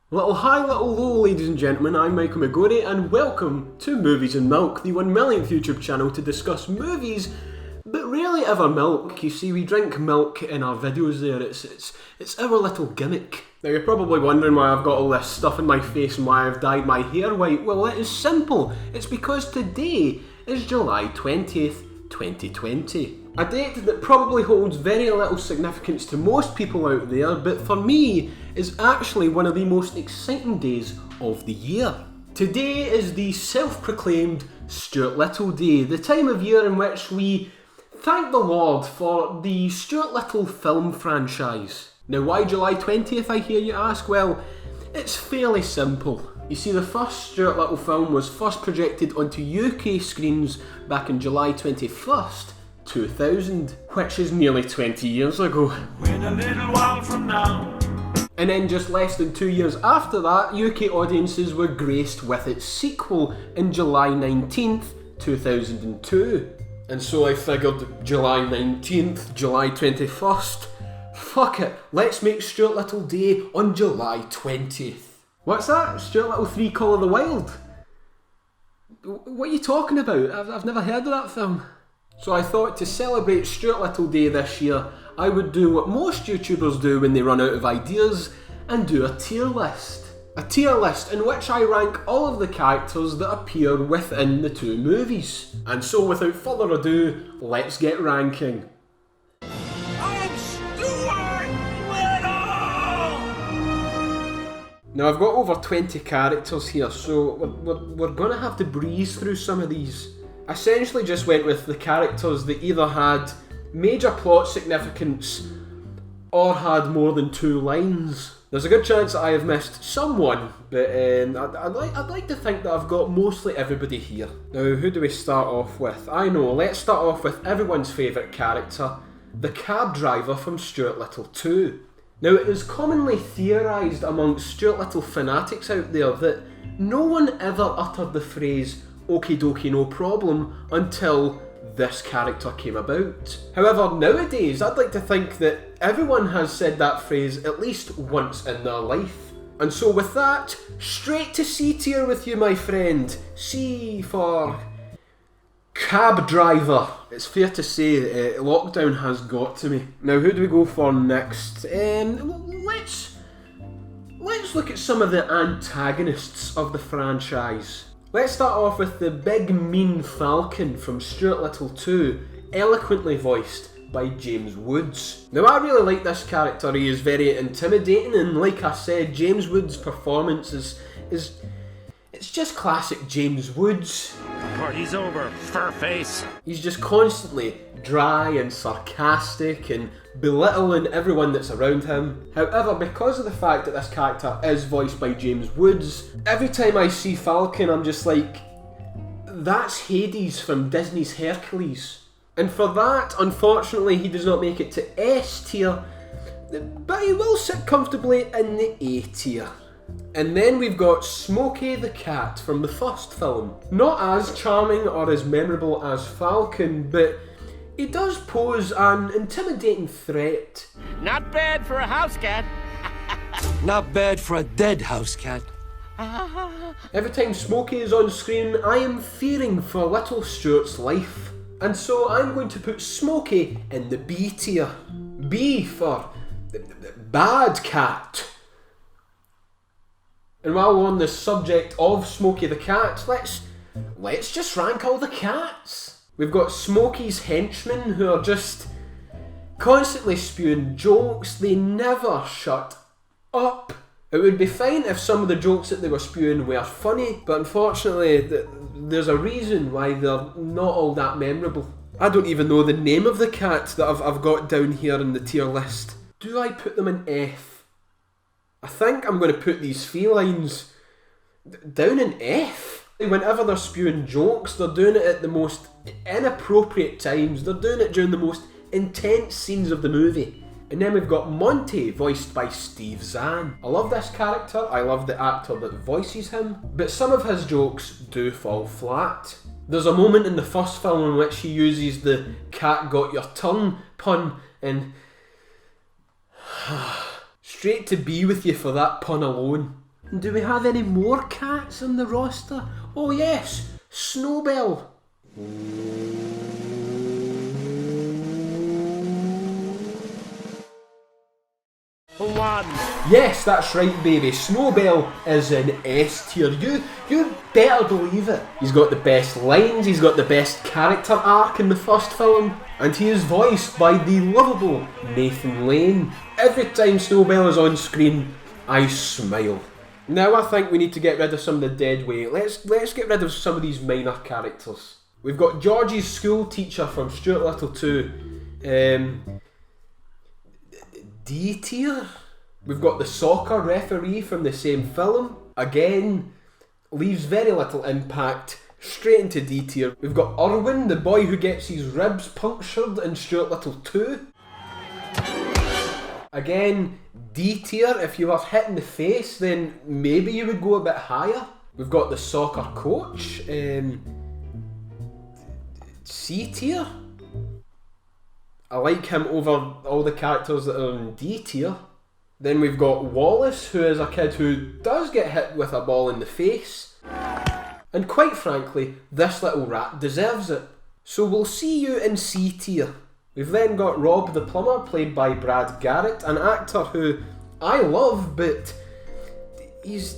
Little hi, little low, ladies and gentlemen, I'm Michael McGorry and welcome to Movies and Milk, the 1 millionth YouTube channel to discuss movies, but rarely ever milk. You see, we drink milk in our videos there, it's our little gimmick. Now you're probably wondering why I've got all this stuff in my face and why I've dyed my hair white. Well, it is simple. It's because today is July 20th, 2020. A date that probably holds very little significance to most people out there, but for me is actually one of the most exciting days of the year. Today is the self-proclaimed Stuart Little Day, the time of year in which we thank the Lord for the Stuart Little film franchise. Now, why July 20th, I hear you ask? Well, it's fairly simple. You see, the first Stuart Little film was first projected onto UK screens back on July 21st, 2000, which is nearly 20 years ago. When a little while from now. And then just less than 2 years after that, UK audiences were graced with its sequel in July 19th, 2002. And so I figured July 19th, July 21st, fuck it, let's make Stuart Little Day on July 20th. What's that? Stuart Little 3 Call of the Wild? What are you talking about? I've never heard of that film. So I thought to celebrate Stuart Little Day this year, I would do what most YouTubers do when they run out of ideas and do a tier list. A tier list in which I rank all of the characters that appear within the two movies. And so without further ado, let's get ranking. I'm Stuart Little! Now I've got over 20 characters here, so we're going to have to breeze through some of these. I essentially just went with the characters that either had major plot significance or had more than 2 lines. There's a good chance that I have missed someone, but I'd like to think that I've got mostly everybody here. Now, who do we start off with? I know, let's start off with everyone's favourite character, the cab driver from Stuart Little 2. Now, it is commonly theorised amongst Stuart Little fanatics out there that no one ever uttered the phrase okie dokie no problem until this character came about. However, nowadays I'd like to think that everyone has said that phrase at least once in their life. And so with that, straight to C tier with you, my friend. C for cab driver. It's fair to say lockdown has got to me. Now, who do we go for next? Let's look at some of the antagonists of the franchise. Let's start off with the big mean Falcon from Stuart Little 2, eloquently voiced by James Woods. Now, I really like this character. He is very intimidating, and like I said, James Woods' performance is it's just classic James Woods. Party's over, fur face. He's just constantly dry and sarcastic and belittling everyone that's around him. However, because of the fact that this character is voiced by James Woods, every time I see Falcon I'm just like, that's Hades from Disney's Hercules. And for that, unfortunately, he does not make it to S tier, but he will sit comfortably in the A tier. And then we've got Smokey the cat from the first film. Not as charming or as memorable as Falcon, but he does pose an intimidating threat. Not bad for a house cat. Not bad for a dead house cat. Every time Smokey is on screen, I am fearing for little Stuart's life. And so I'm going to put Smokey in the B tier. B for bad cat. And while we're on the subject of Smokey the cat, let's just rank all the cats. We've got Smokey's henchmen, who are just constantly spewing jokes. They never shut up. It would be fine if some of the jokes that they were spewing were funny, but unfortunately there's a reason why they're not all that memorable. I don't even know the name of the cat that I've got down here in the tier list. Do I put them in F? I think I'm going to put these felines down in F. Whenever they're spewing jokes, they're doing it at the most inappropriate times. They're doing it during the most intense scenes of the movie. And then we've got Monty, voiced by Steve Zahn. I love this character, I love the actor that voices him, but some of his jokes do fall flat. There's a moment in the first film in which he uses the cat got your tongue pun, and straight to be with you for that pun alone. Do we have any more cats on the roster? Oh yes, SNOWBELL. One. Yes, that's right, baby. SNOWBELL is in S tier. You better believe it. He's got the best lines, he's got the best character arc in the first film, and he is voiced by the lovable Nathan Lane. Every time SNOWBELL is on screen, I smile. Now I think we need to get rid of some of the dead weight. Let's get rid of some of these minor characters. We've got Georgie's school teacher from Stuart Little 2. D tier. We've got the soccer referee from the same film. Again, leaves very little impact. Straight into D tier. We've got Irwin, the boy who gets his ribs punctured in Stuart Little 2. Again, D tier. If you were hit in the face, then maybe you would go a bit higher. We've got the soccer coach. C tier. I like him over all the characters that are in D tier. Then we've got Wallace, who is a kid who does get hit with a ball in the face. And quite frankly, this little rat deserves it. So we'll see you in C tier. We've then got Rob the Plumber, played by Brad Garrett, an actor who I love, but he's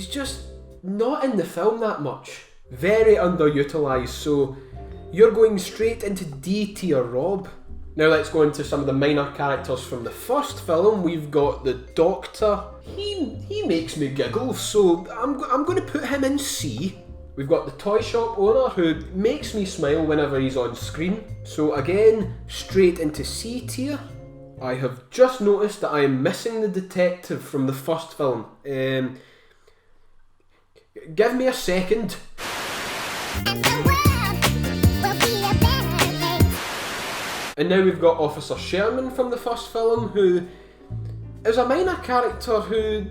just not in the film that much. Very underutilised, so you're going straight into D tier, Rob. Now let's go into some of the minor characters from the first film. We've got the Doctor. He makes me giggle, so I'm going to put him in C. We've got the toy shop owner, who makes me smile whenever he's on screen. So again, straight into C tier. I have just noticed that I am missing the detective from the first film. Give me a second. And now we've got Officer Sherman from the first film, who is a minor character who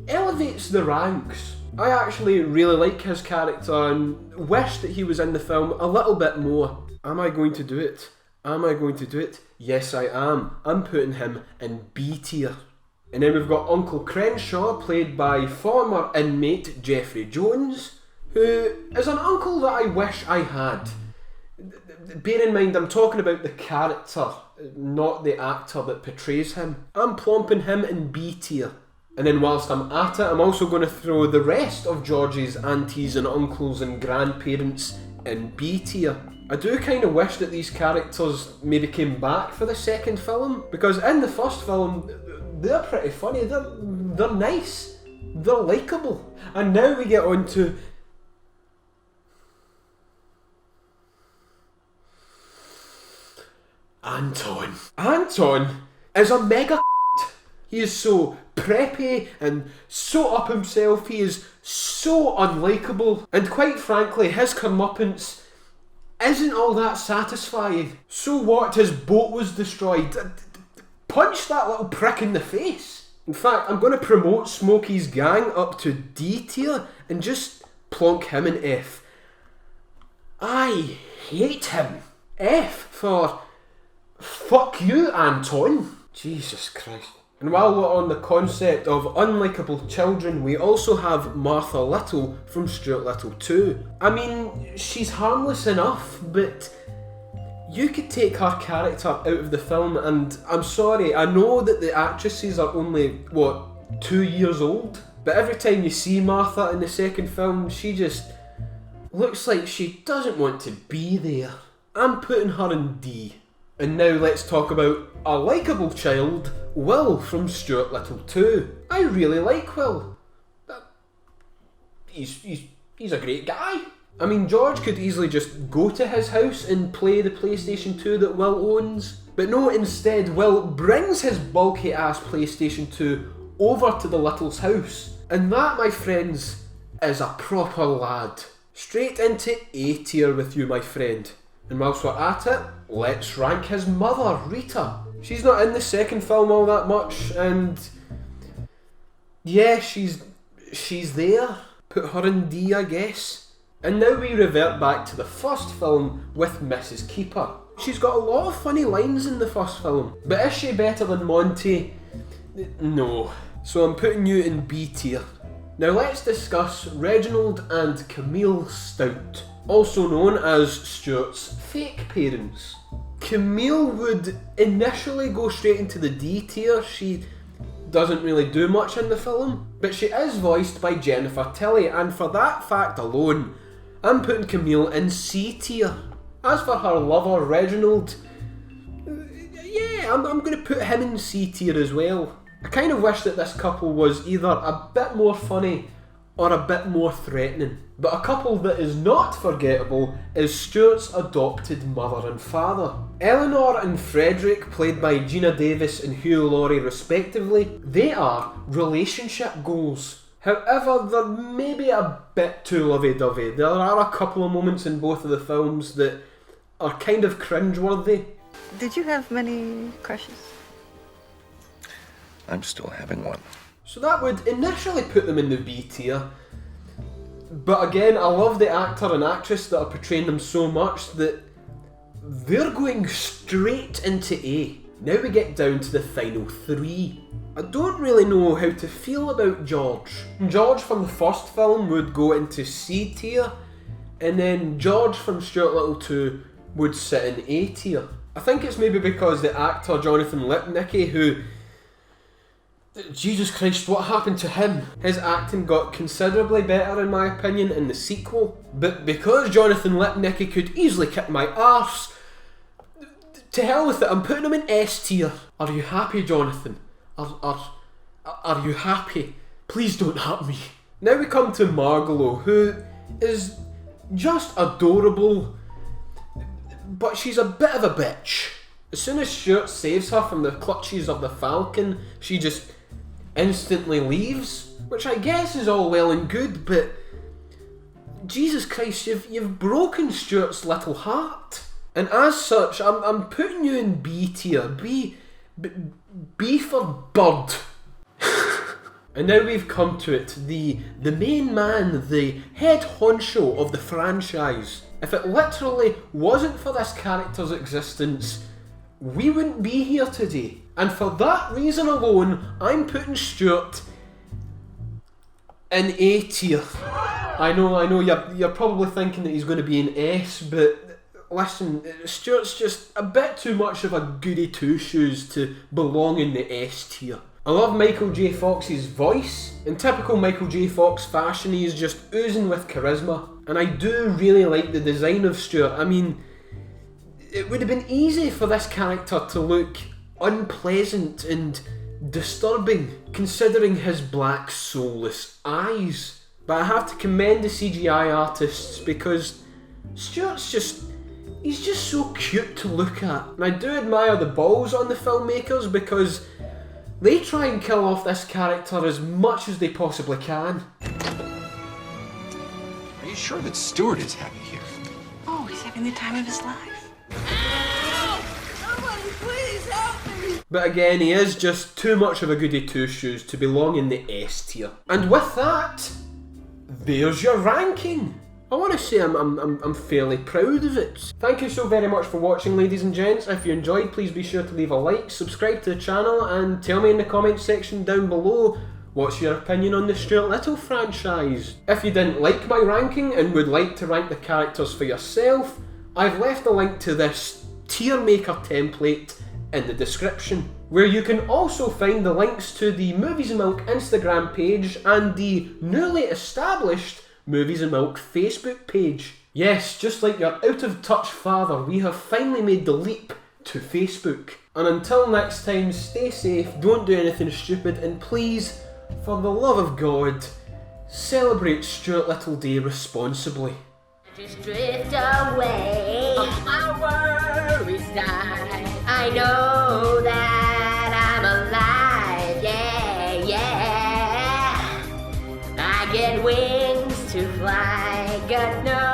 elevates the ranks. I actually really like his character and wish that he was in the film a little bit more. Am I going to do it? Am I going to do it? Yes, I am. I'm putting him in B tier. And then we've got Uncle Crenshaw, played by former inmate Jeffrey Jones, who is an uncle that I wish I had. Bear in mind, I'm talking about the character, not the actor that portrays him. I'm plomping him in B tier. And then whilst I'm at it, I'm also going to throw the rest of George's aunties and uncles and grandparents in B tier. I do kind of wish that these characters maybe came back for the second film, because in the first film, they're pretty funny, they're nice, they're likeable. And now we get on to Anton. Anton is a mega He is so preppy and so up himself, he is so unlikable, and quite frankly his comeuppance isn't all that satisfying. So what, his boat was destroyed? Punch that little prick in the face. In fact, I'm going to promote Smokey's gang up to D tier and just plonk him in F. I hate him. F for fuck you, Anton. Jesus Christ. And while we're on the concept of unlikable children, we also have Martha Little from Stuart Little 2. I mean, she's harmless enough, but you could take her character out of the film, and I'm sorry, I know that the actresses are only, 2 years old? But every time you see Martha in the second film, she just looks like she doesn't want to be there. I'm putting her in D. And now let's talk about a likeable child, Will from Stuart Little 2. I really like Will. He's a great guy. I mean, George could easily just go to his house and play the PlayStation 2 that Will owns. But no, instead Will brings his bulky ass PlayStation 2 over to the Little's house. And that, my friends, is a proper lad. Straight into A tier with you, my friend. And whilst we're at it, let's rank his mother, Rita. She's not in the second film all that much, and yeah, she's there. Put her in D, I guess. And now we revert back to the first film with Mrs. Keeper. She's got a lot of funny lines in the first film, but is she better than Monty? No. so I'm putting you in B tier. Now let's discuss Reginald and Camille Stout, also known as Stuart's fake parents. Camille would initially go straight into the D tier. She doesn't really do much in the film, but she is voiced by Jennifer Tilly, and for that fact alone, I'm putting Camille in C tier. As for her lover, Reginald, yeah, I'm going to put him in C tier as well. I kind of wish that this couple was either a bit more funny or a bit more threatening. But a couple that is not forgettable is Stuart's adopted mother and father. Elanor and Frederick, played by Gina Davis and Hugh Laurie respectively, they are relationship goals. However, they're maybe a bit too lovey-dovey. There are a couple of moments in both of the films that are kind of cringeworthy. Did you have many crushes? I'm still having one. So that would initially put them in the B tier. But again, I love the actor and actress that are portraying them so much that they're going straight into A. Now we get down to the final three. I don't really know how to feel about George. George from the first film would go into C tier, and then George from Stuart Little 2 would sit in A tier. I think it's maybe because the actor Jonathan Lipnicki, who... Jesus Christ, what happened to him? His acting got considerably better in my opinion in the sequel. But because Jonathan Lipnicki could easily kick my arse, to hell with it, I'm putting him in S tier. Are you happy, Jonathan? Are you happy? Please don't hurt me. Now we come to Margalo, who is just adorable, but she's a bit of a bitch. As soon as Stuart saves her from the clutches of the Falcon, she just instantly leaves, which I guess is all well and good, but Jesus Christ, you've broken Stuart's little heart. And as such, I'm putting you in B tier. B for bird. And now we've come to it, the main man, the head honcho of the franchise. If it literally wasn't for this character's existence, we wouldn't be here today. And for that reason alone, I'm putting Stuart in A tier. I know, you're probably thinking that he's going to be in S, but listen, Stuart's just a bit too much of a goody two-shoes to belong in the S tier. I love Michael J. Fox's voice. In typical Michael J. Fox fashion, he is just oozing with charisma. And I do really like the design of Stuart. I mean, it would have been easy for this character to look unpleasant and disturbing, considering his black, soulless eyes. But I have to commend the CGI artists because Stuart's he's just so cute to look at. And I do admire the balls on the filmmakers because they try and kill off this character as much as they possibly can. Are you sure that Stuart is happy here? Oh, he's having the time of his life. Somebody please help me! But again, he is just too much of a goody two-shoes to belong in the S tier. And with that, there's your ranking. I want to say I'm fairly proud of it. Thank you so very much for watching, ladies and gents. If you enjoyed, please be sure to leave a like, subscribe to the channel, and tell me in the comments section down below what's your opinion on the Stuart Little franchise. If you didn't like my ranking and would like to rank the characters for yourself, I've left a link to this tier maker template in the description, where you can also find the links to the Movies and Milk Instagram page and the newly established Movies and Milk Facebook page. Yes, just like your out of touch father, we have finally made the leap to Facebook. And until next time, stay safe, don't do anything stupid, and please, for the love of God, celebrate Stuart Little Day responsibly. Just drift away, all my worries die. I know that I'm alive, yeah. I get wings to fly, God knows.